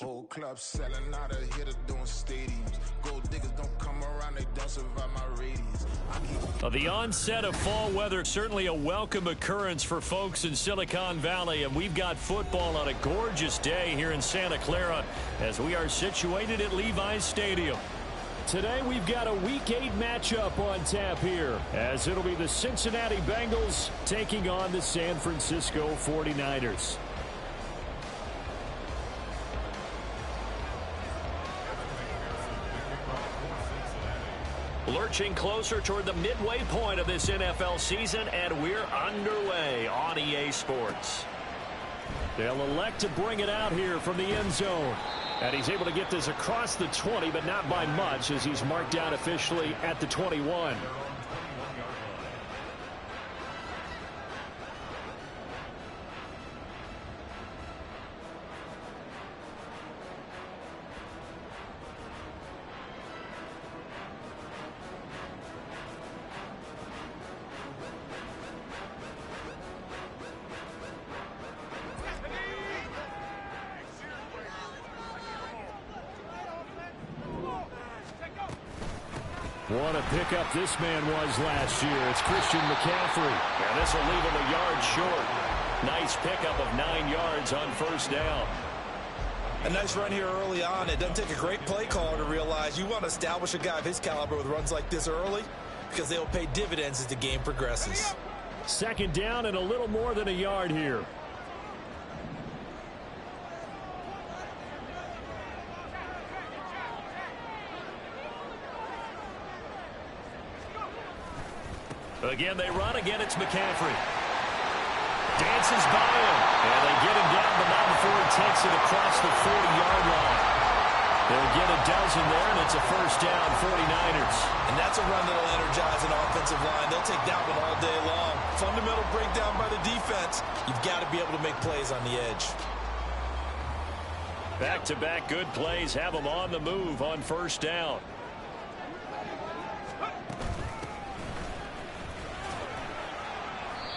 Whole club selling out of hitter doing stadiums. Gold diggers don't come around, they don't survive my radius. The onset of fall weather, certainly a welcome occurrence for folks in Silicon Valley, and we've got football on a gorgeous day here in Santa Clara as we are situated at Levi's Stadium. Today we've got a Week 8 matchup on tap here, as it'll be the Cincinnati Bengals taking on the San Francisco 49ers. Lurching closer toward the midway point of this NFL season, and we're underway on EA Sports. They'll elect to bring it out here from the end zone. And he's able to get this across the 20, but not by much, as he's marked down officially at the 21. What a pickup this man was last year. It's Christian McCaffrey. And this will leave him a yard short. Nice pickup of 9 yards on first down. A nice run here early on. It doesn't take a great play caller to realize you want to establish a guy of his caliber with runs like this early, because they'll pay dividends as the game progresses. Second down and a little more than a yard here. Again, they run. Again, it's McCaffrey. Dances by him. And they get him down, but not before he takes it across the 40-yard line. They'll get a dozen there, and it's a first down, 49ers. And that's a run that'll energize an offensive line. They'll take that one all day long. Fundamental breakdown by the defense. You've got to be able to make plays on the edge. Back-to-back good plays have them on the move on first down.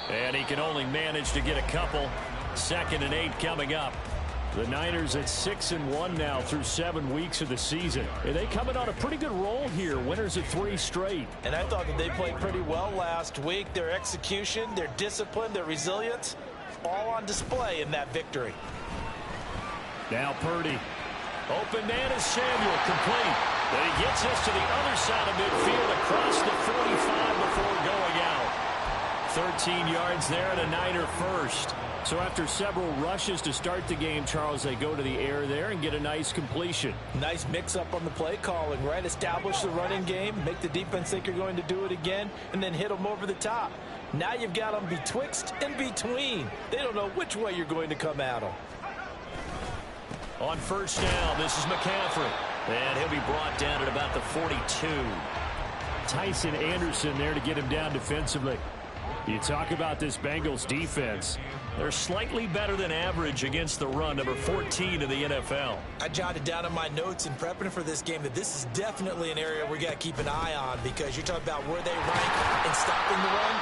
And he can only manage to get a couple. 2nd and 8 coming up. The Niners at 6-1 now through 7 weeks of the season. And they coming on a pretty good roll here. Winners of 3 straight. And I thought that they played pretty well last week. Their execution, their discipline, their resilience, all on display in that victory. Now Purdy. Open man is Samuel, complete. Then he gets us to the other side of midfield across the 45 before going out. 13 yards there and a Niner first. So after several rushes to start the game, Charles, they go to the air there and get a nice completion. Nice mix-up on the play calling, right? Establish the running game, make the defense think you're going to do it again, and then hit them over the top. Now you've got them betwixt and between. They don't know which way you're going to come at them. On first down, this is McCaffrey. And he'll be brought down at about the 42. Tyson Anderson there to get him down defensively. You talk about this Bengals defense. They're slightly better than average against the run, number 14 in the NFL. I jotted down in my notes in prepping for this game that this is definitely an area we got to keep an eye on, because you're talking about where they rank in stopping the run,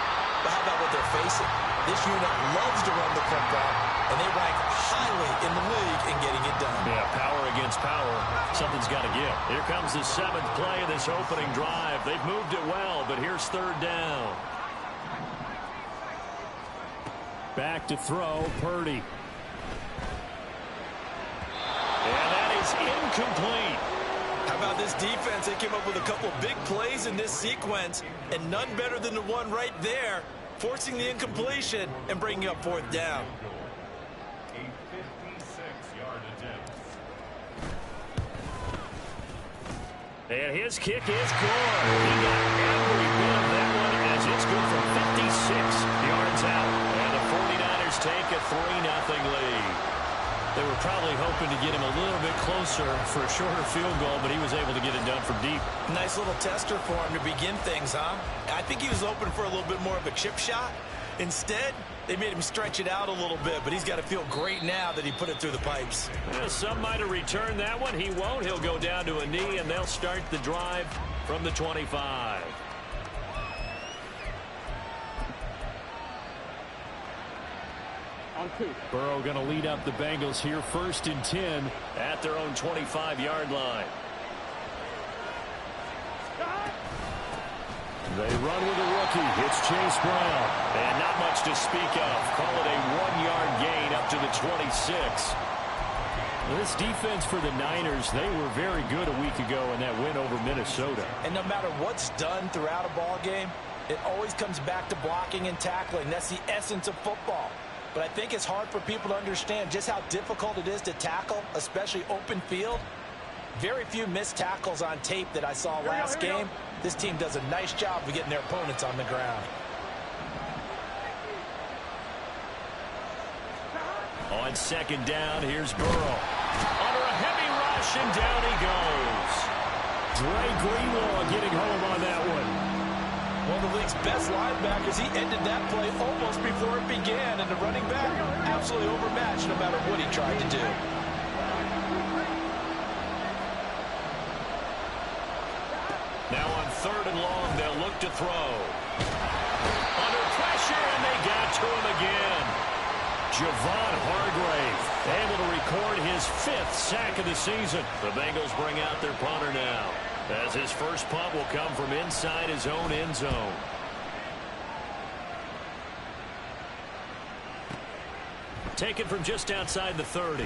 but how about what they're facing? This unit loves to run the football, and they rank highly in the league in getting it done. Yeah, power against power. Something's got to give. Here comes the 7th play of this opening drive. They've moved it well, but here's third down. Back to throw, Purdy. And that is incomplete. How about this defense? They came up with a couple big plays in this sequence, and none better than the one right there, forcing the incompletion and bringing up 4th down. A 56-yard attempt. And his kick is good. He got every bit of that one as it's good from 56 yards out. And the 49ers take a 3-0 lead. They were probably hoping to get him a little bit closer for a shorter field goal, but he was able to get it done from deep. Nice little tester for him to begin things, huh? I think he was open for a little bit more of a chip shot. Instead, they made him stretch it out a little bit, but he's got to feel great now that he put it through the pipes. Well, some might have returned that one. He won't. He'll go down to a knee, and they'll start the drive from the 25. Burrow going to lead up the Bengals here, 1st and 10 at their own 25-yard line. They run with a rookie. It's Chase Brown. And not much to speak of. Call it a 1-yard gain up to the 26. This defense for the Niners, they were very good a week ago in that win over Minnesota. And no matter what's done throughout a ball game, it always comes back to blocking and tackling. That's the essence of football. But I think it's hard for people to understand just how difficult it is to tackle, especially open field. Very few missed tackles on tape that I saw last game. This team does a nice job of getting their opponents on the ground. On 2nd down, here's Burrow. Under a heavy rush, and down he goes. Dre Greenlaw getting home on that one. One of the league's best linebackers. He ended that play almost before it began. And the running back, absolutely overmatched no matter what he tried to do. Now on 3rd and long, they'll look to throw. Under pressure, and they got to him again. Javon Hargrave able to record his 5th sack of the season. The Bengals bring out their punter now, as his first punt will come from inside his own end zone. Taken from just outside the 30.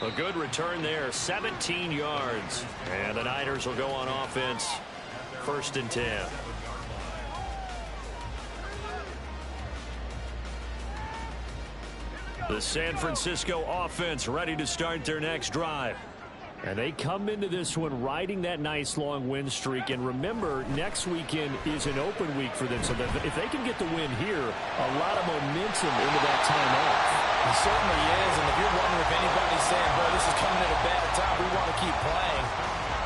A good return there, 17 yards. And the Niners will go on offense, 1st and 10. The San Francisco offense ready to start their next drive. And they come into this one riding that nice long win streak. And remember, next weekend is an open week for them. So that if they can get the win here, a lot of momentum into that time off. It certainly is. And if you're wondering if anybody's saying, boy, this is coming at a bad time, we want to keep playing,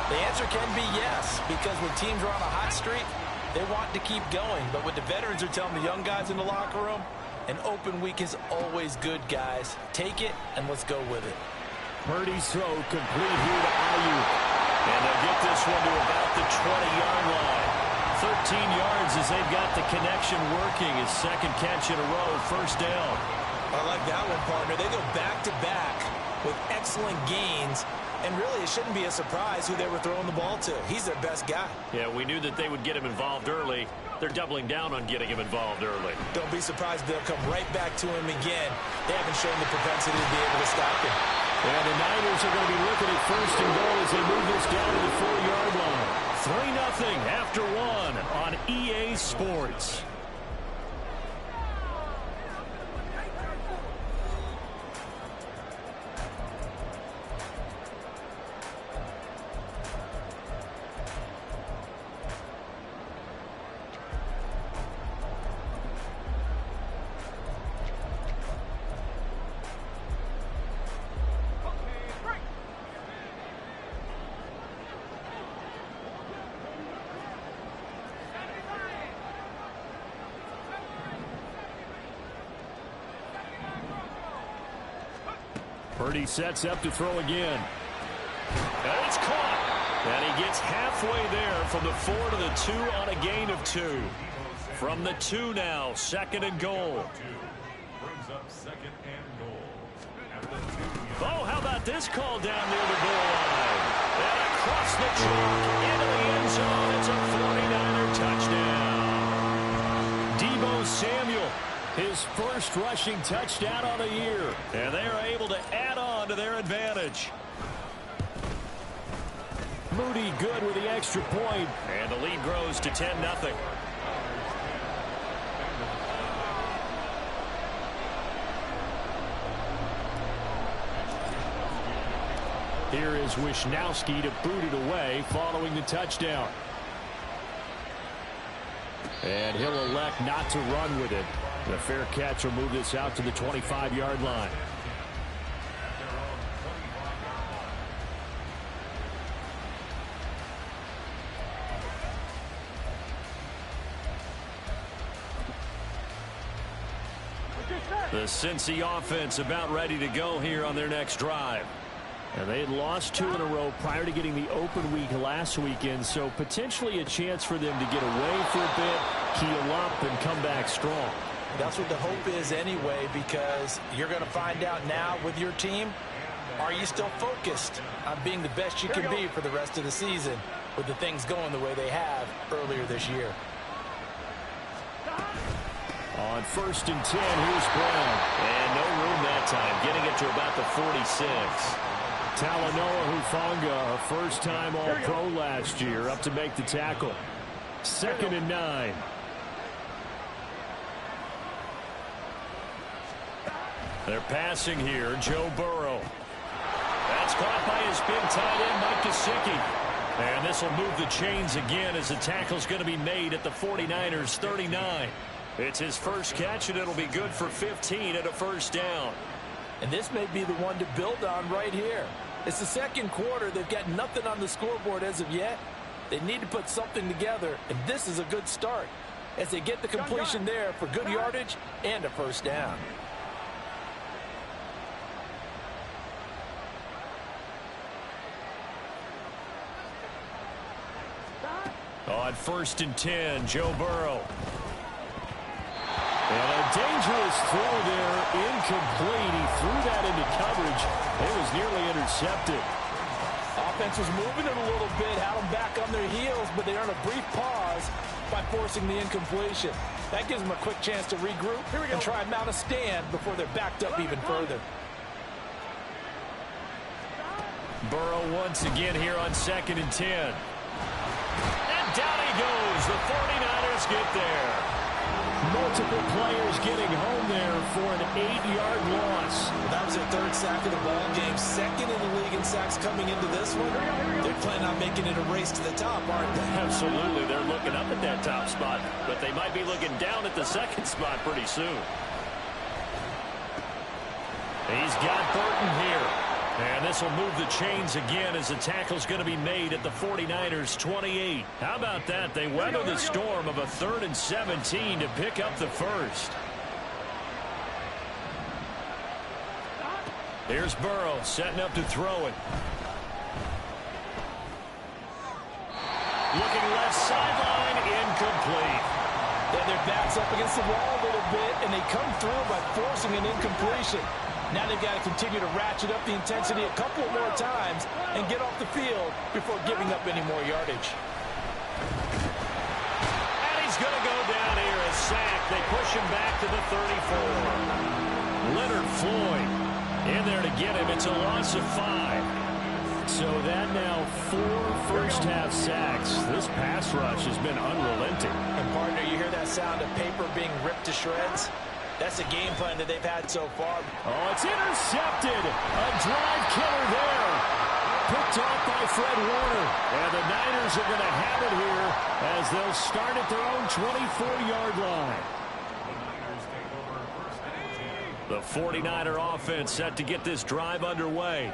the answer can be yes. Because when teams are on a hot streak, they want to keep going. But what the veterans are telling the young guys in the locker room, an open week is always good, guys. Take it, and let's go with it. Purdy's throw complete here to Ayuk. And they'll get this one to about the 20-yard line. 13 yards as they've got the connection working. His 2nd catch in a row, 1st down. I like that one, partner. They go back-to-back with excellent gains. And really, it shouldn't be a surprise who they were throwing the ball to. He's their best guy. Yeah, we knew that they would get him involved early. They're doubling down on getting him involved early. Don't be surprised if they'll come right back to him again. They haven't shown the propensity to be able to stop him. And the Niners are going to be looking at 1st and goal as they move this down to the 4-yard line. 3-0 after 1 on EA Sports. Purdy sets up to throw again. And it's caught. And he gets halfway there from the 4 to the 2 on a gain of 2. From the 2 now, 2nd and goal. Brings up 2nd and goal. At the 2. Oh, how about this call down near the goal line? And across the chalk into the end zone. It's a 49er touchdown. Deebo Samuel, his first rushing touchdown on the year. And they are able to add on to their advantage. Moody good with the extra point. And the lead grows to 10-0. Here is Wisnowski to boot it away following the touchdown. And he'll elect not to run with it. The fair catch will move this out to the 25-yard line. The Cincy offense about ready to go here on their next drive. And they had lost 2 in a row prior to getting the open week last weekend, so potentially a chance for them to get away for a bit keel up and come back strong. That's what the hope is anyway, because you're going to find out now with your team, are you still focused on being the best you can be for the rest of the season with the things going the way they have earlier this year? On 1st and 10, here's Brown. And no room that time, getting it to about the 46. Talanoa Hufanga, a first-time All-Pro last year, up to make the tackle. 2nd and 9. They're passing here, Joe Burrow. That's caught by his big tight end, Mike Gesicki. And this will move the chains again as the tackle's going to be made at the 49ers 39. It's his first catch, and it'll be good for 15 at a first down. And this may be the one to build on right here. It's the second quarter. They've got nothing on the scoreboard as of yet. They need to put something together, and this is a good start as they get the completion there for good yardage and a first down. On 1st and 10, Joe Burrow. And a dangerous throw there, incomplete. He threw that into coverage. It was nearly intercepted. Offense was moving it a little bit, had them back on their heels, but they earned a brief pause by forcing the incompletion. That gives them a quick chance to regroup and try and mount a stand before they're backed up even further. Burrow once again here on 2nd and 10. And down he goes. The 49ers get there. Multiple players getting home there for an 8-yard loss. That was their 3rd sack of the ball game. 2nd in the league in sacks coming into this one. They're planning on making it a race to the top, aren't they? Absolutely. They're looking up at that top spot, but they might be looking down at the 2nd spot pretty soon. He's got Burton here. And this will move the chains again as the tackle's going to be made at the 49ers 28. How about that? They weather the storm of a 3rd and 17 to pick up the first. Here's Burrow setting up to throw it. Looking left sideline, incomplete. Their backs up against the wall a little bit, and they come through by forcing an incompletion. Now they've got to continue to ratchet up the intensity a couple more times and get off the field before giving up any more yardage. And he's going to go down here, a sack. They push him back to the 34. Leonard Floyd in there to get him. It's a loss of 5. So that now 4 first-half sacks. This pass rush has been unrelenting. And, partner, you hear that sound of paper being ripped to shreds? That's the game plan that they've had so far. Oh, it's intercepted. A drive killer there. Picked off by Fred Warner. And the Niners are going to have it here as they'll start at their own 24-yard line. The 49er offense set to get this drive underway.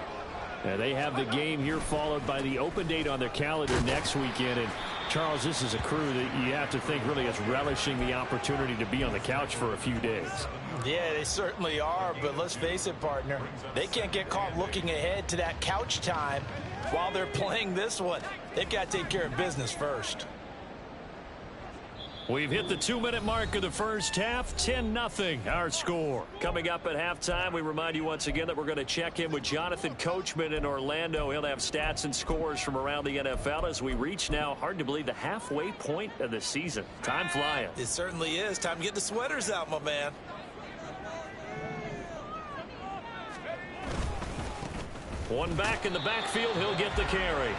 And they have the game here followed by the open date on their calendar next weekend. And Charles, this is a crew that you have to think really is relishing the opportunity to be on the couch for a few days. Yeah, they certainly are, but let's face it, partner. They can't get caught looking ahead to that couch time while they're playing this one. They've got to take care of business first. We've hit the 2-minute mark of the first half. 10-0 our score. Coming up at halftime, we remind you once again that we're going to check in with Jonathan Coachman in Orlando. He'll have stats and scores from around the NFL as we reach now, hard to believe, the halfway point of the season. Time flying. It certainly is. Time to get the sweaters out, my man. One back in the backfield. He'll get the carry.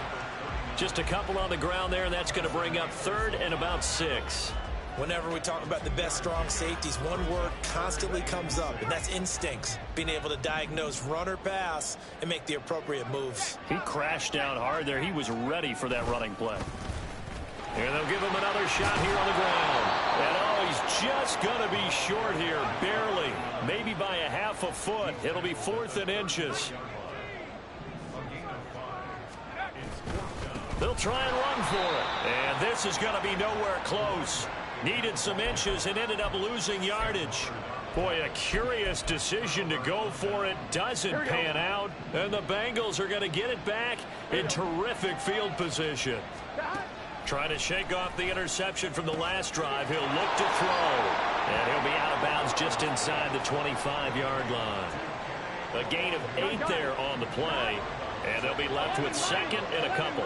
Just a couple on the ground there, and that's going to bring up 3rd and about 6. Whenever we talk about the best strong safeties, one word constantly comes up, and that's instincts. Being able to diagnose run or pass and make the appropriate moves. He crashed down hard there. He was ready for that running play. And they'll give him another shot here on the ground. And oh, he's just going to be short here, barely. Maybe by a half a foot. It'll be 4th and inches. They'll try and run for it. And this is going to be nowhere close. Needed some inches and ended up losing yardage. Boy, a curious decision to go for it. Doesn't pan out. And the Bengals are going to get it back in terrific field position. Trying to shake off the interception from the last drive. He'll look to throw. And he'll be out of bounds just inside the 25-yard line. A gain of 8 there on the play. And they'll be left with second and a couple.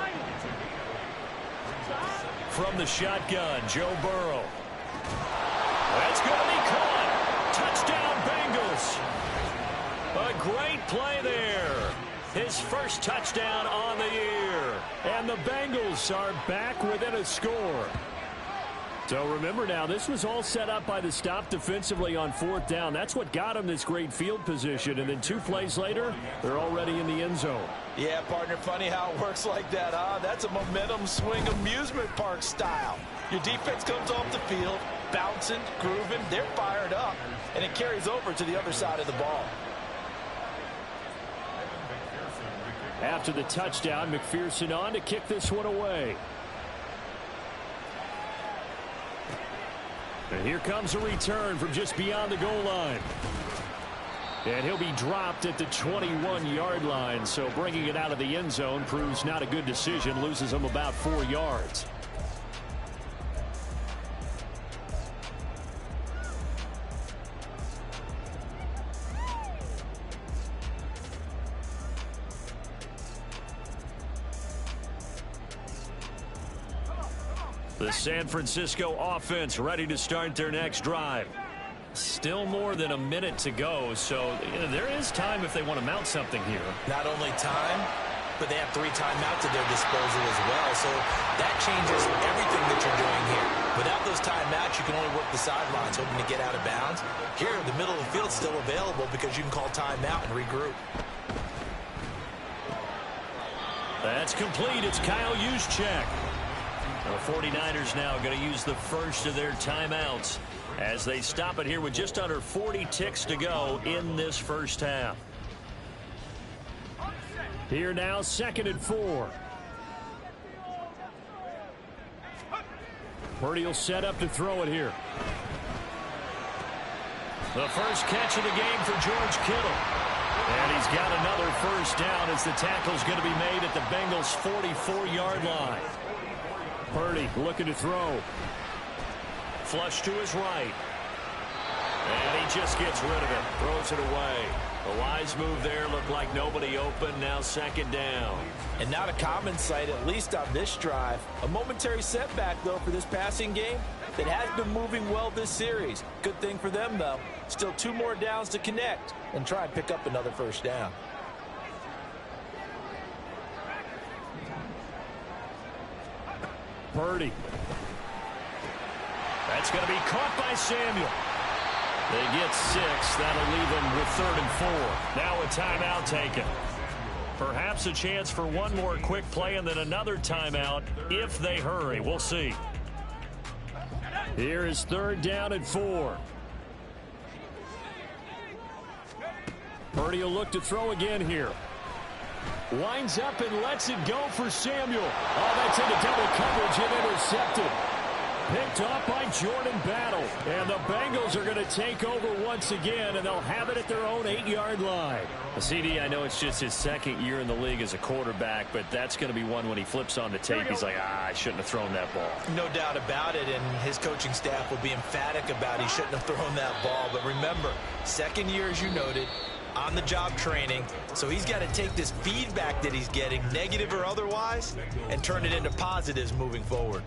From the shotgun, Joe Burrow. That's going to be caught. Touchdown, Bengals. A great play there. His first touchdown on the year. And the Bengals are back within a score. So remember now, this was all set up by the stop defensively on 4th down. That's what got him this great field position. And then 2 plays later, they're already in the end zone. Yeah, partner, funny how it works like that, huh? That's a momentum swing amusement park style. Your defense comes off the field, bouncing, grooving, they're fired up, and it carries over to the other side of the ball. After the touchdown, McPherson on to kick this one away. And here comes a return from just beyond the goal line. And he'll be dropped at the 21-yard line. So bringing it out of the end zone proves not a good decision. Loses him about 4 yards. The San Francisco offense ready to start their next drive. Still more than a minute to go, so there is time if they want to mount something here. Not only time, but they have 3 timeouts at their disposal as well, so that changes everything that you're doing here. Without those timeouts, you can only work the sidelines, hoping to get out of bounds. Here, the middle of the field is still available because you can call timeout and regroup. That's complete. It's Kyle Juszczyk. The 49ers now going to use the first of their timeouts as they stop it here with just under 40 ticks to go in this first half. Here now, 2nd and 4. Purdy will set up to throw it here. The first catch of the game for George Kittle. And he's got another first down as the tackle's going to be made at the Bengals' 44-yard line. Purdy looking to throw. Flush to his right. And he just gets rid of it. Throws it away. The wise move there. Looked like nobody open. Now 2nd down. And not a common sight, at least on this drive. A momentary setback, though, for this passing game that has been moving well this series. Good thing for them, though. Still 2 more downs to connect and try and pick up another first down. Purdy. That's going to be caught by Samuel. They get 6. That'll leave them with 3rd and 4. Now a timeout taken. Perhaps a chance for one more quick play and then another timeout if they hurry. We'll see. Here is 3rd down and 4. Purdy will look to throw again here. Winds up and lets it go for Samuel. Oh, that's into double coverage and intercepted. Picked off by Jordan Battle. And the Bengals are going to take over once again, and they'll have it at their own 8-yard line. CD, I know it's just his 2nd year in the league as a quarterback, but that's going to be one when he flips on the tape. He's like, I shouldn't have thrown that ball. No doubt about it, and his coaching staff will be emphatic about he shouldn't have thrown that ball. But remember, 2nd year, as you noted, on-the-job training, so he's got to take this feedback that he's getting, negative or otherwise, and turn it into positives moving forward.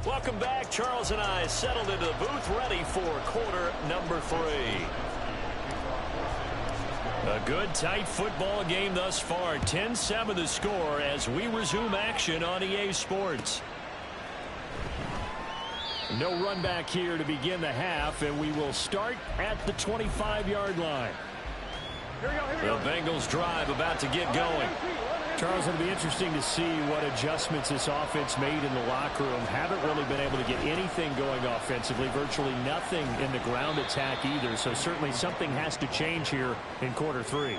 Welcome back. Charles and I settled into the booth, ready for quarter number 3. A good, tight football game thus far. 10-7 the score as we resume action on EA Sports. No run back here to begin the half, and we will start at the 25-yard line. The Bengals drive about to get going. Charles, it'll be interesting to see what adjustments this offense made in the locker room. Haven't really been able to get anything going offensively, virtually nothing in the ground attack either. So certainly something has to change here in quarter 3.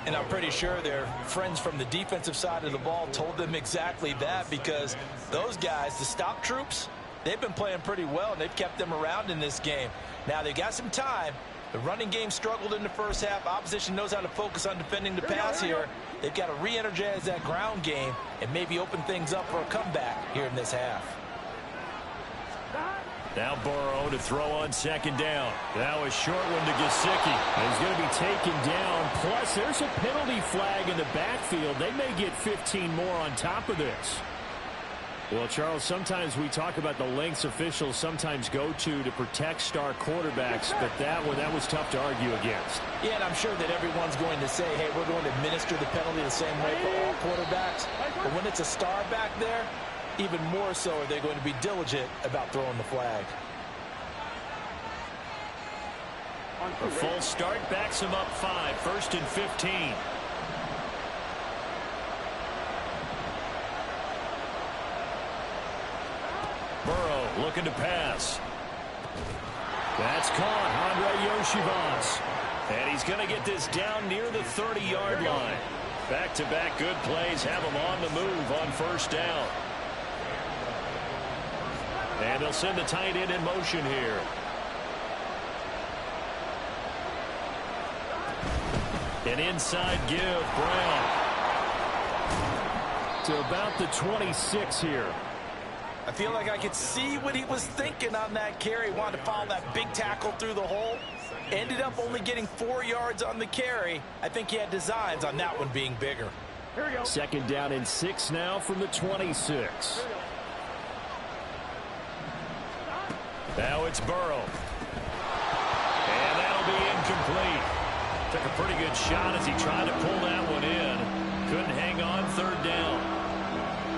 And I'm pretty sure their friends from the defensive side of the ball told them exactly that, because those guys, the stop troops, They've been playing pretty well, and they've kept them around in this game. Now, they've got some time. The running game struggled in the first half. Opposition knows how to focus on defending the pass here. They've got to re-energize that ground game and maybe open things up for a comeback here in this half. Now Burrow to throw on second down. Now a short one to Gesicki. He's going to be taken down. Plus, there's a penalty flag in the backfield. They may get 15 more on top of this. Well, Charles, sometimes we talk about the lengths officials sometimes go to protect star quarterbacks, but that was tough to argue against. Yeah, and I'm sure that everyone's going to say, hey, we're going to administer the penalty the same way for all quarterbacks. But when it's a star back there, even more so are they going to be diligent about throwing the flag. A full start backs him up 5, 1st and 15. Burrow looking to pass. That's caught. Andre Yoshivas. And he's going to get this down near the 30-yard line. Back-to-back good plays have him on the move on first down. And they'll send the tight end in motion here. An inside give, Brown. To about the 26 here. I feel like I could see what he was thinking on that carry. Wanted to follow that big tackle through the hole. Ended up only getting 4 yards on the carry. I think he had designs on that one being bigger. Here we go. Second down and 6 now from the 26. Now it's Burrow. And that'll be incomplete. Took a pretty good shot as he tried to pull that one in. Couldn't hang on third down.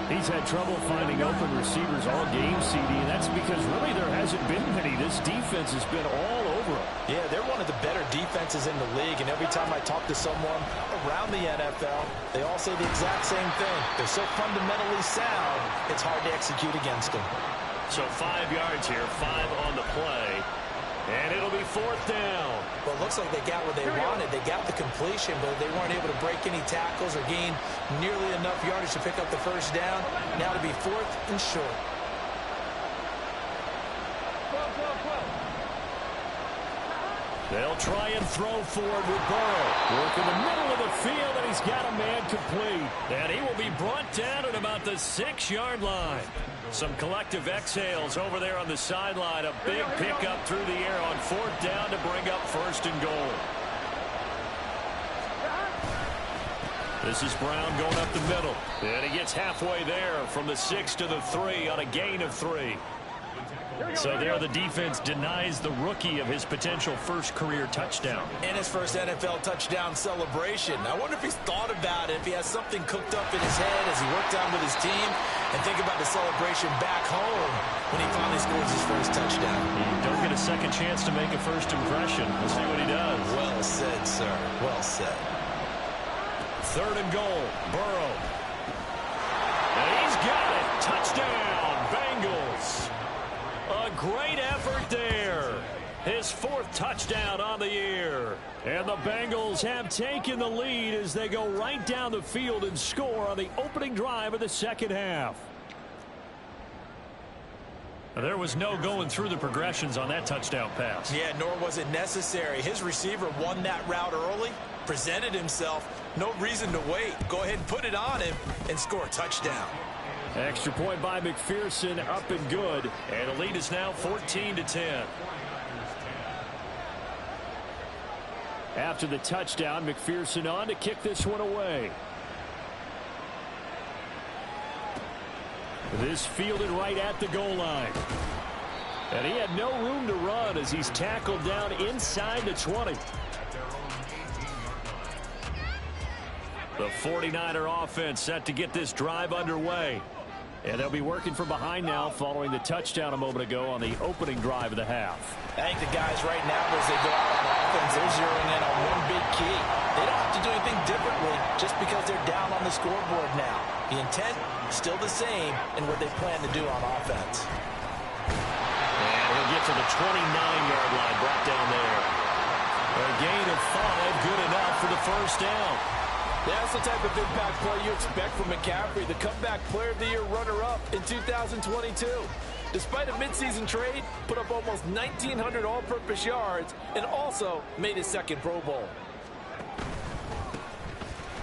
He's had trouble finding open receivers all game, CD, and that's because really there hasn't been many. This defense has been all over him. Yeah, they're one of the better defenses in the league, and every time I talk to someone around the NFL, they all say the exact same thing. They're so fundamentally sound, it's hard to execute against them. So 5 yards here, 5 on the play. And it'll be 4th down. Well, it looks like they got what they wanted. They got the completion, but they weren't able to break any tackles or gain nearly enough yardage to pick up the first down. Now to be 4th and short. They'll try and throw forward with Burrow. Work in the middle of the field, and he's got a man complete. And he will be brought down at about the 6-yard line. Some collective exhales over there on the sideline. A big pickup through the air on 4th down to bring up 1st and goal. This is Brown going up the middle. And he gets halfway there from the 6 to the 3 on a gain of 3. So there the defense denies the rookie of his potential first career touchdown. And his first NFL touchdown celebration. I wonder if he's thought about it, if he has something cooked up in his head as he worked on with his team, and think about the celebration back home when he finally scores his first touchdown. You don't get a second chance to make a first impression. We'll see what he does. Well said, sir. Well said. 3rd and goal. Burrow. And he's got it. Touchdown, Bengals. A great effort there. His 4th touchdown on the year. And the Bengals have taken the lead as they go right down the field and score on the opening drive of the second half. There was no going through the progressions on that touchdown pass. Yeah, nor was it necessary. His receiver won that route early, presented himself. No reason to wait. Go ahead and put it on him and score a touchdown. Extra point by McPherson, up and good. And the lead is now 14-10. After the touchdown, McPherson on to kick this one away. This fielded right at the goal line. And he had no room to run as he's tackled down inside the 20. The 49er offense set to get this drive underway. And they'll be working from behind now following the touchdown a moment ago on the opening drive of the half. I think the guys right now, as they go out on offense, they're zeroing in on one big key. They don't have to do anything differently just because they're down on the scoreboard now. The intent, still the same in what they plan to do on offense. And he'll get to the 29-yard line, brought down there. A gain of 5, good enough for the first down. That's the type of impact play you expect from McCaffrey, the comeback player of the year runner-up in 2022. Despite a midseason trade, put up almost 1,900 all-purpose yards and also made his second Pro Bowl.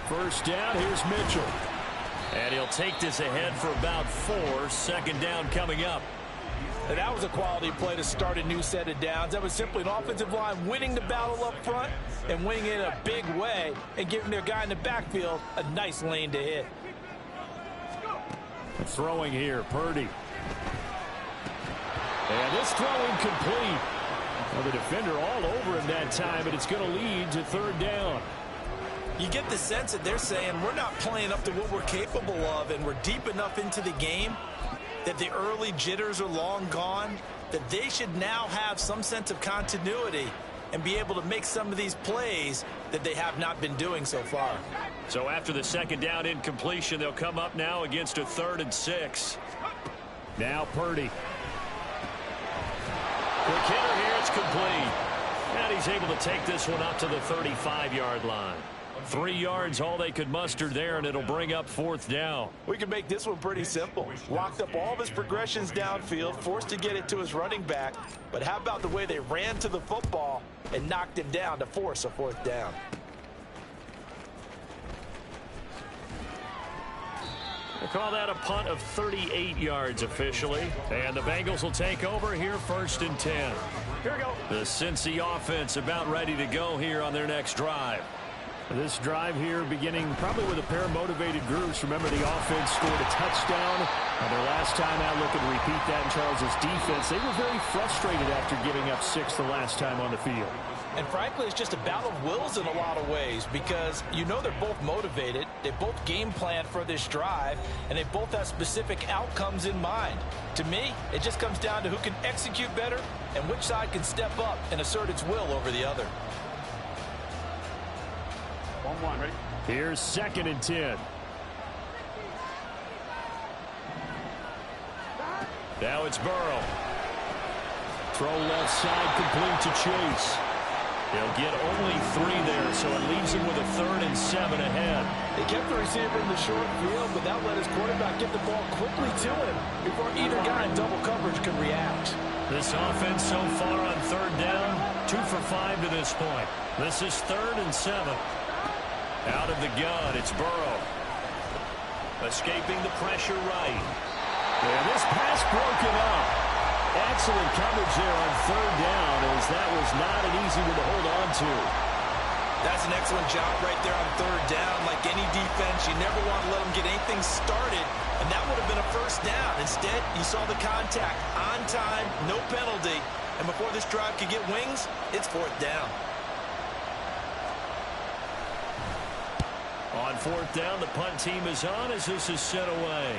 First down, here's Mitchell. And he'll take this ahead for about 4. Second down coming up. And that was a quality play to start a new set of downs. That was simply an offensive line winning the battle up front and winning it in a big way and giving their guy in the backfield a nice lane to hit. Throwing here, Purdy. And this throw incomplete. Well, the defender all over him that time, and it's going to lead to third down. You get the sense that they're saying we're not playing up to what we're capable of, and we're deep enough into the game that the early jitters are long gone, that they should now have some sense of continuity and be able to make some of these plays that they have not been doing so far. So after the second down incompletion, they'll come up now against a 3rd and 6. Now Purdy. Quick hitter here, it's complete. And he's able to take this one up to the 35-yard line. 3 yards, all they could muster there, and it'll bring up 4th down. We can make this one pretty simple. Locked up all of his progressions downfield, forced to get it to his running back. But how about the way they ran to the football and knocked him down to force a 4th down? We'll call that a punt of 38 yards officially. And the Bengals will take over here, 1st and 10. Here we go. The Cincy offense about ready to go here on their next drive. This drive here beginning probably with a pair of motivated groups. Remember, the offense scored a touchdown on their last time out. Looking to repeat that in Charles's defense. They were very frustrated after giving up 6 the last time on the field. And frankly, it's just a battle of wills in a lot of ways because you know they're both motivated. They both game plan for this drive, and they both have specific outcomes in mind. To me, it just comes down to who can execute better and which side can step up and assert its will over the other. 1-1, ready? Here's 2nd and 10. Now it's Burrow. Throw left side, complete to Chase. He'll get only 3 there, so it leaves him with a 3rd and 7 ahead. They kept the receiver in the short field, but that let his quarterback get the ball quickly to him before either guy in double coverage could react. This offense so far on 3rd down, 2 for 5 to this point. This is 3rd and 7. Out of the gun, it's Burrow. Escaping the pressure right. And this pass broken up. Excellent coverage there on 3rd down, as that was not an easy one to hold on to. That's an excellent job right there on 3rd down. Like any defense, you never want to let them get anything started, and that would have been a 1st down. Instead, you saw the contact on time, no penalty, and before this drive could get wings, it's 4th down. On 4th down, the punt team is on as this is set away.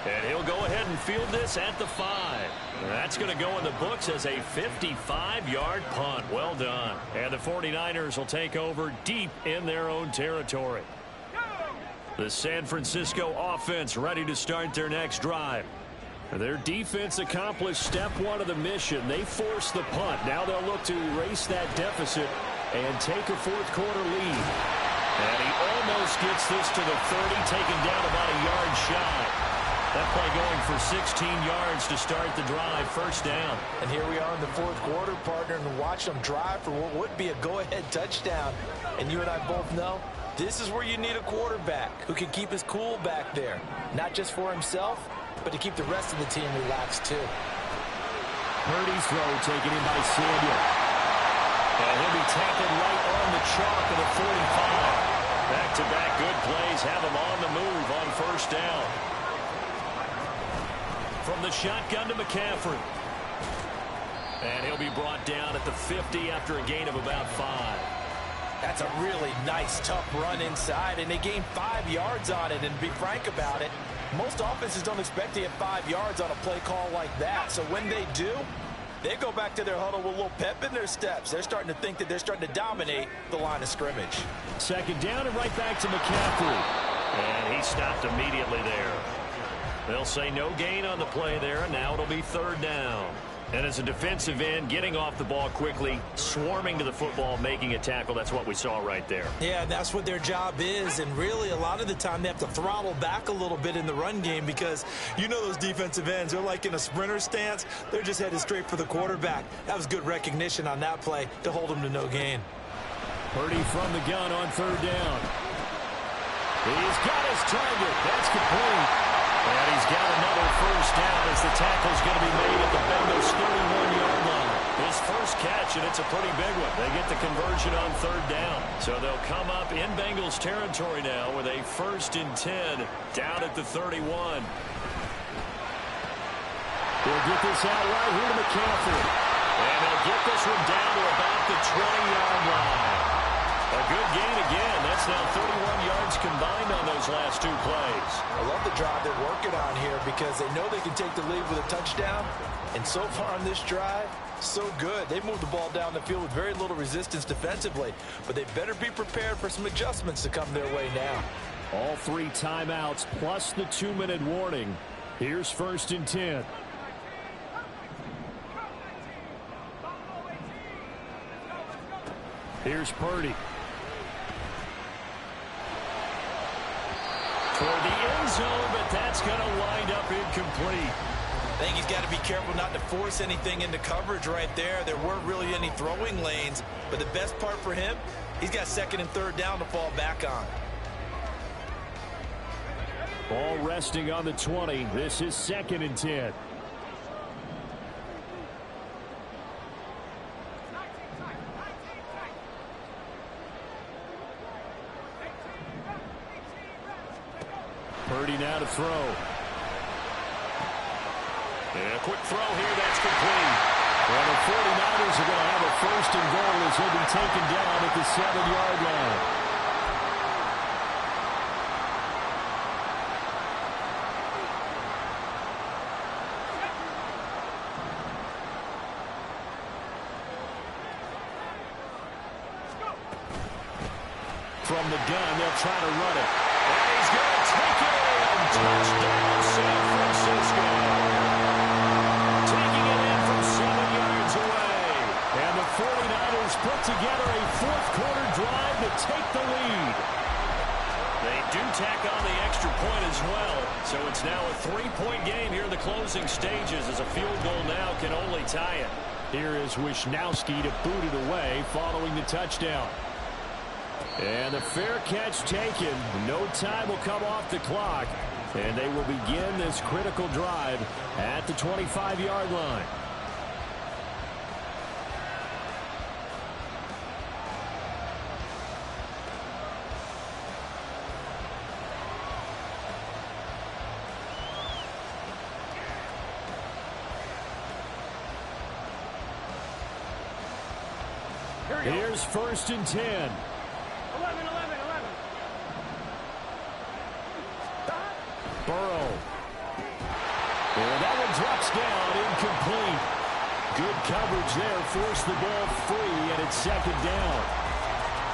And he'll go ahead and field this at the 5. That's going to go in the books as a 55-yard punt. Well done. And the 49ers will take over deep in their own territory. The San Francisco offense ready to start their next drive. Their defense accomplished step 1 of the mission. They forced the punt. Now they'll look to erase that deficit and take a 4th quarter lead. And he almost gets this to the 30, taken down about a yard shy. That play going for 16 yards to start the drive, 1st down. And here we are in the 4th quarter, partner, and watch them drive for what would be a go-ahead touchdown. And you and I both know this is where you need a quarterback who can keep his cool back there. Not just for himself, but to keep the rest of the team relaxed too. Purdy's throw taken in by Samuel. And he'll be tackled right on the chalk of the 45. Back-to-back good plays have him on the move on 1st down. From the shotgun to McCaffrey. And he'll be brought down at the 50 after a gain of about 5. That's a really nice, tough run inside, and they gained 5 yards on it. And to be frank about it, most offenses don't expect to get 5 yards on a play call like that. So when they do, they go back to their huddle with a little pep in their steps. They're starting to think that they're starting to dominate the line of scrimmage. 2nd down and right back to McCaffrey. And he stopped immediately there. They'll say no gain on the play there, and now it'll be 3rd down. And as a defensive end, getting off the ball quickly, swarming to the football, making a tackle, that's what we saw right there. Yeah, that's what their job is, and really a lot of the time they have to throttle back a little bit in the run game because you know those defensive ends, they're like in a sprinter stance. They're just headed straight for the quarterback. That was good recognition on that play to hold them to no gain. Purdy from the gun on third down. He's got his target. That's complete. And he's got another first down as the tackle's going to be made at the Bengals' 31-yard line. His first catch, and it's a pretty big one. They get the conversion on third down. So they'll come up in Bengals territory now with a 1st and 10 down at the 31. They'll get this out right here to McCaffrey. And they'll get this one down to about the 20-yard line. A good gain again. That's now 31 yards combined on those last 2 plays. I love the drive they're working on here because they know they can take the lead with a touchdown. And so far on this drive, so good. They've moved the ball down the field with very little resistance defensively. But they better be prepared for some adjustments to come their way now. All 3 timeouts plus the 2-minute warning. Here's 1st and 10. Here's Purdy. Toward the end zone, but that's going to wind up incomplete. I think he's got to be careful not to force anything into coverage right there. There weren't really any throwing lanes, but the best part for him, he's got 2nd and 3rd down to fall back on. Ball resting on the 20. This is 2nd and 10. Purdy now to throw. And a quick throw here, that's complete. Well, the 49ers are going to have a 1st and goal as he'll be taken down at the 7-yard line. From the gun, they'll try to run it. And he's going to take it in. Touchdown, San Francisco. Taking it in from 7 yards away. And the 49ers put together a 4th-quarter drive to take the lead. They do tack on the extra point as well. So it's now a 3-point game here in the closing stages as a field goal now can only tie it. Here is Wisnowski to boot it away following the touchdown. And the fair catch taken. No time will come off the clock. And they will begin this critical drive at the 25-yard line. Here's 1st and 10. 11. Burrow. And that one drops down, incomplete. Good coverage there, forced the ball free, and it's 2nd down.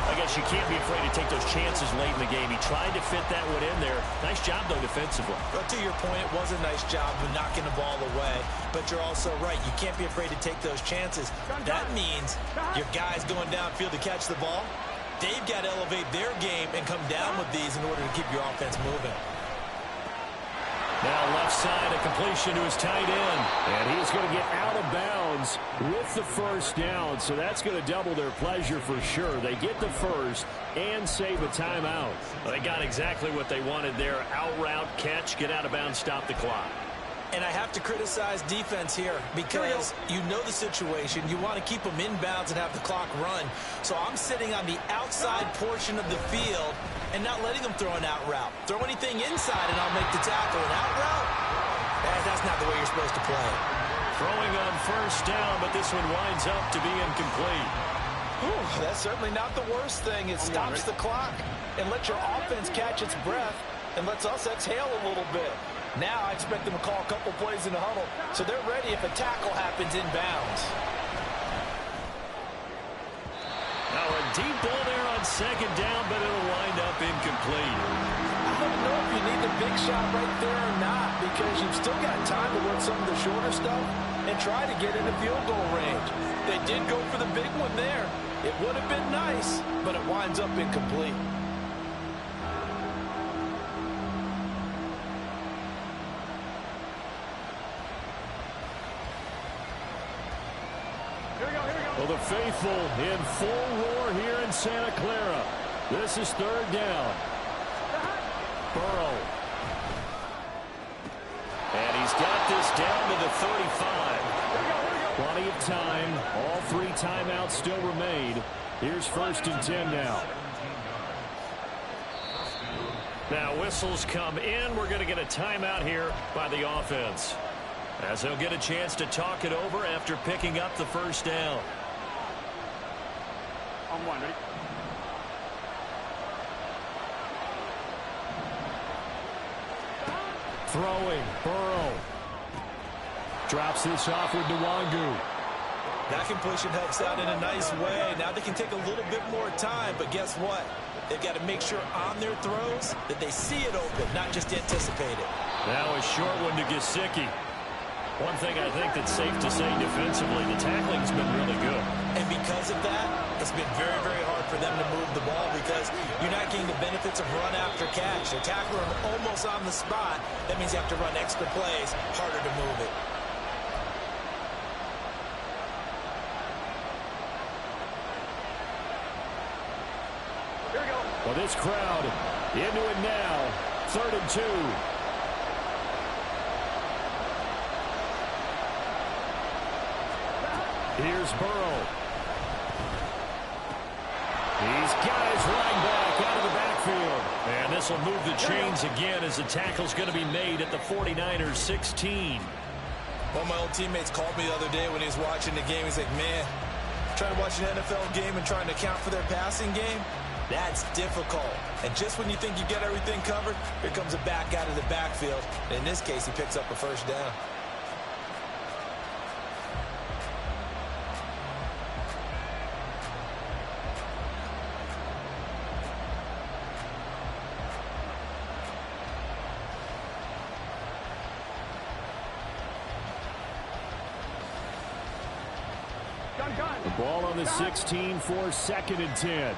I guess you can't be afraid to take those chances late in the game. He tried to fit that one in there. Nice job, though, defensively. But to your point, it was a nice job of knocking the ball away. But you're also right. You can't be afraid to take those chances. That means your guys going downfield to catch the ball, they've got to elevate their game and come down with these in order to keep your offense moving. Now left side, a completion to his tight end. And he's going to get out of bounds with the 1st down. So that's going to double their pleasure for sure. They get the 1st and save a timeout. Well, they got exactly what they wanted there. Out route, catch, get out of bounds, stop the clock. And I have to criticize defense here because you know the situation. You want to keep them inbounds and have the clock run. So I'm sitting on the outside portion of the field and not letting them throw an out route. Throw anything inside and I'll make the tackle. An out route? That's not the way you're supposed to play it. Throwing on 1st down, but this one winds up to be incomplete. Whew, that's certainly not the worst thing. It stops the clock and lets your offense catch its breath and lets us exhale a little bit. Now I expect them to call a couple plays in the huddle, so they're ready if a tackle happens inbounds. Now a deep ball there on 2nd down, but it'll wind up incomplete. I don't know if you need the big shot right there or not because you've still got time to work some of the shorter stuff. and try to get into field goal range. They did go for the big one there. It would have been nice, but it winds up incomplete. Well, the faithful in full roar here in Santa Clara. This is third down. Burrow. And he's got this down to the 35. Plenty of time. All 3 timeouts still remain. Here's 1st and 10 now. Now whistles come in. We're going to get a timeout here by the offense, as they'll get a chance to talk it over after picking up the first down. On one, ready? Throwing, Burrow. Drops this off with Nwangu. That completion helps out in a nice way. Now they can take a little bit more time, but guess what? They've got to make sure on their throws that they see it open, not just anticipate it. Now a short one to Gesicki. One thing I think that's safe to say defensively, the tackling's been really good. And because of that, it's been very, very hard for them to move the ball because you're not getting the benefits of run after catch. They're tackling them almost on the spot. That means you have to run extra plays, harder to move it. Here we go. Well, this crowd into it now. 3rd and 2. Here's Burrow. He's got his running back out of the backfield. And this will move the chains again as the tackle's going to be made at the 49ers 16. One of my old teammates called me the other day when he was watching the game. He's like, man, trying to watch an NFL game and trying to account for their passing game, that's difficult. And just when you think you get everything covered, here comes a back out of the backfield. And in this case, he picks up a first down. The ball on the 16 for 2nd and 10.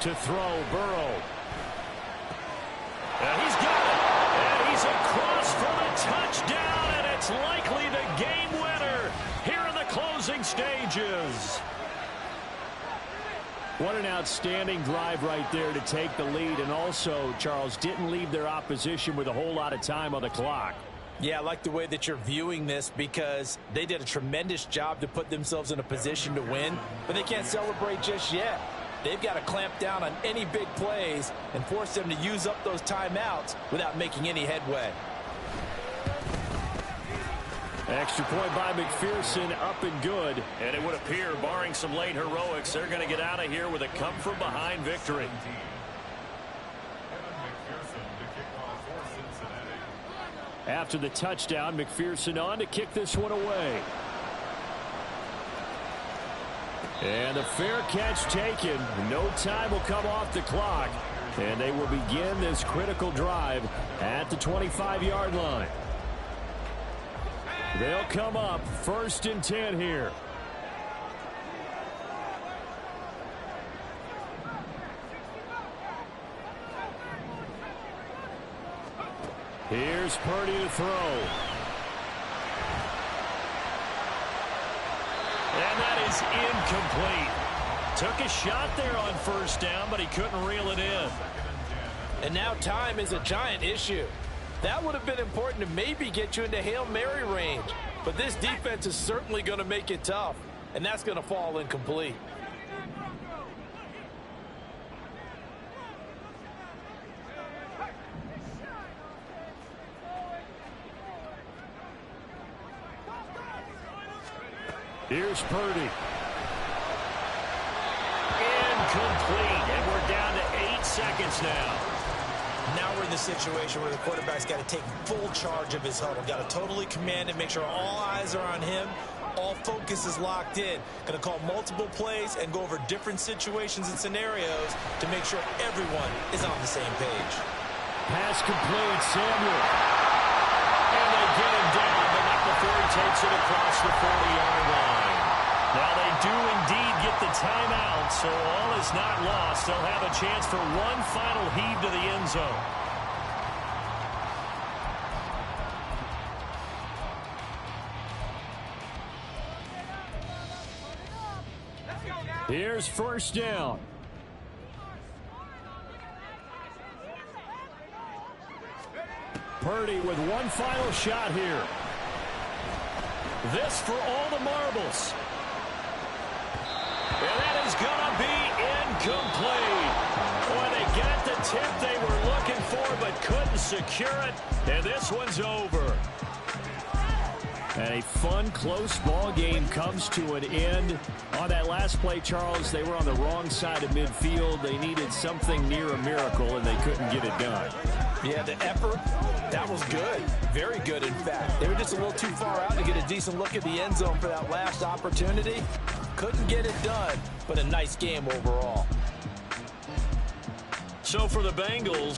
To throw, Burrow. And he's got it. And he's across for the touchdown, and it's likely the game winner here in the closing stages. What an outstanding drive right there to take the lead, and also, Charles, didn't leave their opposition with a whole lot of time on the clock. Yeah, I like the way that you're viewing this because they did a tremendous job to put themselves in a position to win, but they can't celebrate just yet. They've got to clamp down on any big plays and force them to use up those timeouts without making any headway. Extra point by McPherson, up and good. And it would appear, barring some late heroics, they're going to get out of here with a come-from-behind victory. After the touchdown, McPherson on to kick this one away. And a fair catch taken. No time will come off the clock. And they will begin this critical drive at the 25-yard line. They'll come up 1st and 10 here. Here's Purdy to throw. And that is incomplete. Took a shot there on 1st down, but he couldn't reel it in. And now time is a giant issue. That would have been important to maybe get you into Hail Mary range. But this defense is certainly going to make it tough. And that's going to fall incomplete. Here's Purdy. Incomplete. And we're down to 8 seconds now. Now we're in the situation where the quarterback's got to take full charge of his huddle. Got to totally command and make sure all eyes are on him. All focus is locked in. Going to call multiple plays and go over different situations and scenarios to make sure everyone is on the same page. Pass complete, Samuel. And they takes it across the 40-yard line. Now they do indeed get the timeout, so all is not lost. They'll have a chance for one final heave to the end zone. Here's first down. Purdy with one final shot here. This for all the marbles. And that is going to be incomplete. Boy, they got the tip they were looking for but couldn't secure it. And this one's over. And a fun, close ball game comes to an end. On that last play, Charles, they were on the wrong side of midfield. They needed something near a miracle, and they couldn't get it done. Yeah, the effort, that was good. Very good, in fact. They were just a little too far out to get a decent look at the end zone for that last opportunity. Couldn't get it done, but a nice game overall. So for the Bengals,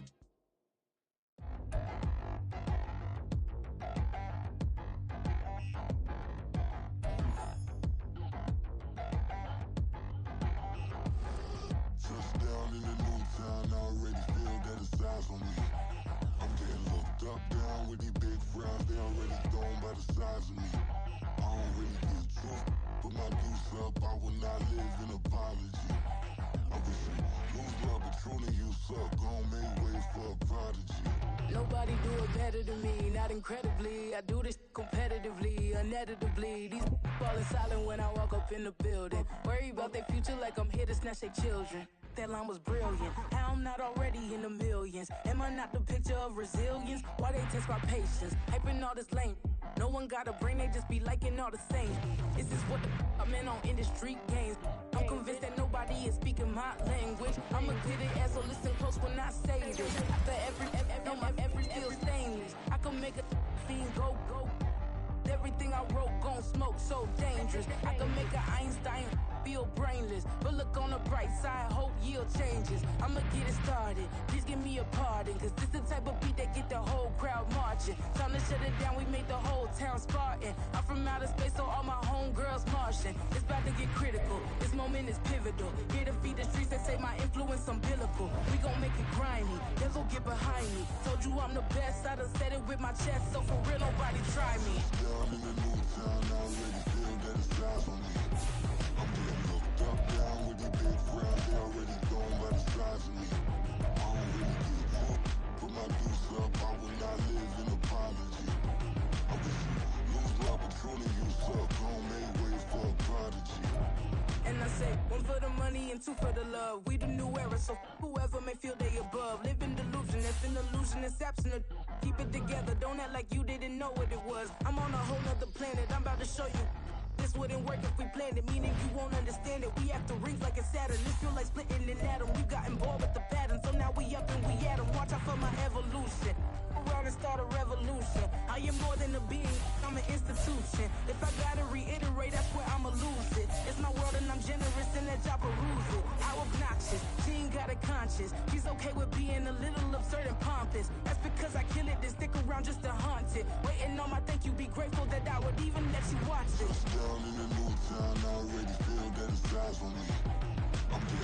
Nobody do it better than me, not incredibly. I do this competitively, uneditably. These falling silent when I walk up in the building. Worry about their future like I'm here to snatch their children. That line was brilliant. How I'm not already in the millions. Am I not the picture of resilience? Why they test my patience? Hyping all this lame. No one got a brain, they just be liking all the same. Is this what the I'm in on industry games? I'm convinced that nobody is speaking my language. I'ma get it as so listen close when I say this. After every feel stainless. I can make a scene go. Everything I wrote gon' smoke so dangerous. I can make an Einstein feel brainless. But look on the bright side, hope yield changes. I'ma get it started, please give me a pardon. Cause this the type of beat that get the whole crowd marching. Time to shut it down, we made the whole town Spartan. I'm from outer space, so all my homegirls Martian. It's about to get critical, this moment is pivotal. Here to feed the streets that say my influence umbilical. We gon' make it grimy, never get behind me. Told you I'm the best, I done said it with my chest. So for real, nobody try me. In the new town, I already feel that it's eyes on me. I'm getting looked up, down with these big crowds. They already gone by the size of me. I don't really get hooked. Put my deuce up, I will not live in apology. I wish you lose love, but truly you suck. Gon' make way for a prodigy. And I say, one for the money and two for the love. We the new era, so whoever may feel they above. Live in delusion, if an illusion is absent. Keep it together, don't act like you didn't know what it was. I'm on a whole nother planet, I'm about to show you. This wouldn't work if we planned it, meaning you won't understand it. We have to rings like a Saturn, this feel like splitting an atom. You got involved with the pattern, so now we up and we at 'em. Watch out for my evolution. Around and start a revolution. I am more than a being, I'm an institution. If I gotta reiterate, that's where I'ma lose it. It's my world and I'm generous and that job peruse it. How obnoxious, she ain't got a conscience. She's okay with being a little absurd and pompous. That's because I kill it, then stick around just to haunt it. Waiting on my thank you, be grateful that I would even let you watch it. Down in the new town, I already feel that it's eyes on me. I'm getting